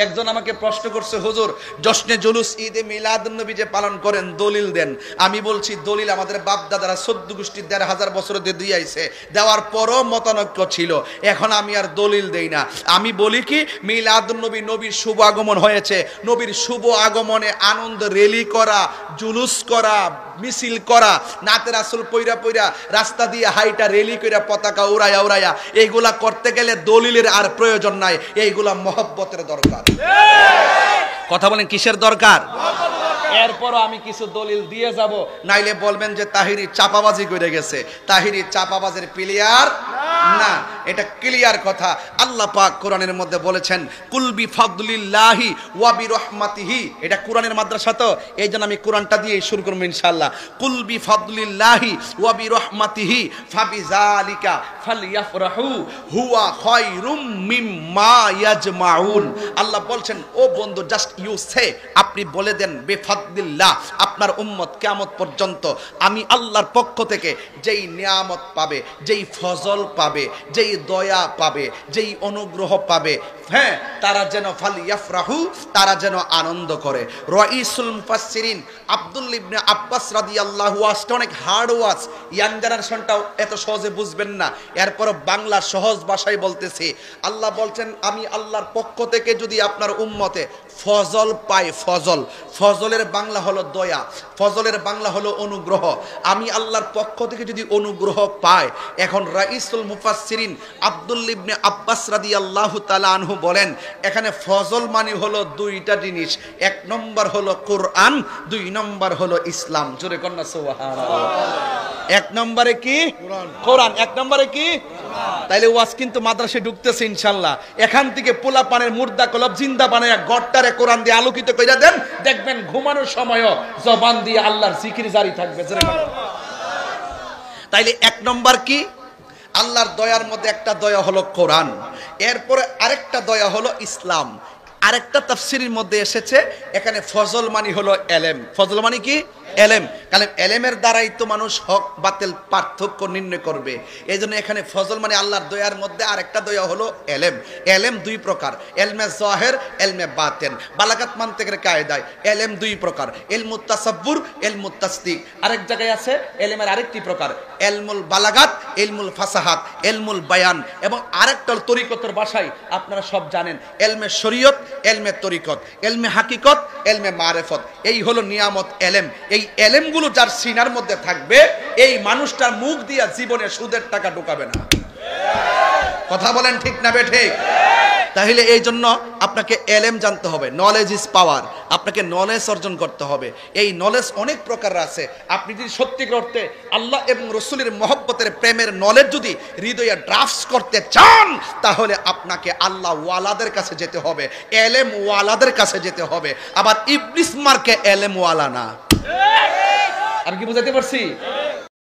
একজন আমাকে প্রশ্ন করছে, হুজুর জশ্নে জুলুস ঈদে মিলাদুন্নবী যে পালন করেন দলিল দেন। আমি বলছি দলিল আমাদের বাপ দাদারা 14 গোষ্ঠীর 1500 বছর দিয়ে আইছে, দেওয়ার পরও মতানৈক্য ছিল, এখন আমি আর দলিল দেই না। আমি বলি কি মিলাদুন্নবী, নবীর শুভ আগমন হয়েছে, নবীর শুভ আগমনে আনন্দ র্যালি করা, জুলুস করা, মিছিল করা, নাতে রাসূল পইরা পইরা রাস্তা দিয়ে হাইটা র্যালি কইরা পতাকা উড়াইয়া উড়াইয়া এইগুলা করতে গেলে দলিলের আর প্রয়োজন নাই, এইগুলা মহব্বতের দরকার। কথা বলেন কিসের দরকার? এরপরও আমি কিছু দলিল দিয়ে যাব, নাইলে বলবেন যে তাহিরি চাপাবাজি করে গেছে। তাহিরি চাপাবাজের প্লেয়ার না, এটা ক্লিয়ার কথা। আল্লাহ পাক কোরআনের মধ্যে বলেছেন কুল বিফাদলিল্লাহি ওয়া বিরহমাতিহি, এটা কোরআনের মাদ্রাসা তো এইজন্য আমি কোরআনটা দিয়ে শুরু করব ইনশাআল্লাহ। কুল বিফাদলিল্লাহি ওয়া বিরহমাতিহি ফাবিযালিকা ফালইফরাহু হুয়া খায়রুম মিম্মা ইয়াজমাউন। আল্লাহ বলছেন ও বন্ধু, জাস্ট ইউ সে, আপনি বলে দেন বিফাদলিল্লাহ, আপনার উম্মত কিয়ামত পর্যন্ত আমি আল্লাহর পক্ষ থেকে যেই নিয়ামত পাবে, যেই ফজল পাবে, যেই দয়া পাবে, যেই অনুগ্রহ পাবে, হ্যাঁ, তারা যেন ফালইফরাহু, তারা যেন আনন্দ করে। রাইসুল মুফাসসিরিন আব্দুল্লাহ ইবনে আব্বাস রাদিয়াল্লাহু আনহু, অনেক হার্ড ওয়াজ, ইয়াং জেনারেশনটাও এত সহজে বুঝবেন না, এরপর বাংলা সহজ ভাষায় বলতেছি। আল্লাহ বলছেন আমি আল্লাহর পক্ষ থেকে যদি আপনার উম্মতে ফজল পায়, ফজল, ফজলের বাংলা হলো দয়া, ফজলের বাংলা হলো অনুগ্রহ, আমি আল্লাহর পক্ষ থেকে যদি অনুগ্রহ পায়। এখন রাইসুল মুফাসসিরিন আব্দুল্লাহ ইবনে আব্বাস রাদিয়াল্লাহু তাআলা আনহু বলেন এখানে ফজল মানে হলো দুইটা জিনিস, এক নম্বর হলো কোরআন, দুই নম্বর হলো ইসলাম। জোরে কন্না সুবহানাল্লাহ। এক নম্বরে কি? কোরআন। এক নম্বরে কি? তাইলে ওয়াজ কিন্তু মাদ্রাসায় ঢুকতেছে ইনশাআল্লাহ। এখান থেকে পোলা পানের মুর্দা কলব জিন্দা বানায়া গড়টারে কোরআন দিয়ে আলোকিত কইরা দেন, দেখবেন ঘুমানোর সময়ও জবান দিয়ে আল্লাহর জিকির জারি থাকবে। তাইলে এক নম্বর কি? আল্লাহর দয়ার মধ্যে একটা দয়া হলো কোরআন, এরপরে আরেকটা দয়া হলো ইসলাম। আরেকটা তাফসীরের মধ্যে এসেছে এখানে ফজল মানি হলো এলেম। ফজল মানি কি? এলেম। কারণ এলেমের দ্বারাই তো মানুষ হক বাতিল পার্থক্য নির্ণয় করবে। এই জন্য এখানে ফজল মানে আল্লাহর দয়ার মধ্যে আরেকটা দয়া হলো এলেম। এলেম দুই প্রকার, এলমে জাহির, এলমে বাতিন। বালাগাত মানতিকের কায়দায় এলেম দুই প্রকার, ইলমুত তাসাব্বুর, ইলমুত তাসদিক। আরেক জায়গায় আছে এলেমের আরেকটি প্রকার, ইলমুল বালাগাত, ইলমুল ফাসাহাত, ইলমুল বায়ান, এবং আরেকটা তরিকতের ভাষায় আপনারা সব জানেন এলমে শরীয়ত, এলমে তরিকত, এলমে হাকিকত, এলমে মারিফত। এই হলো নিয়ামত এলেম। এই এলেমগুলো যার সিনার মধ্যে থাকবে, এই মানুষটার মুখ দিয়ে জীবনে সুদের টাকা ঢোকাবে না। কথা বলেন ঠিক না বেঠিক? তাহলে এই জন্য আপনাকে এলেম জানতে হবে। Knowledge is power. আপনাকে নলেজ অর্জন করতে হবে। এই নলেজ অনেক প্রকার আছে। আপনি যদি সত্যিকার অর্থে আল্লাহ এবং রসুলের মহব্বতের প্রেমের নলেজ যদি হৃদয়ে ড্রাফটস করতে চান, তাহলে আপনাকে আল্লাহ ওয়ালাদের কাছে যেতে হবে, এলেম ওয়ালাদের কাছে যেতে হবে। আবার ইবলিস মার্কে এলেম ওয়ালা না। আমি কি বুঝাতে পারছি?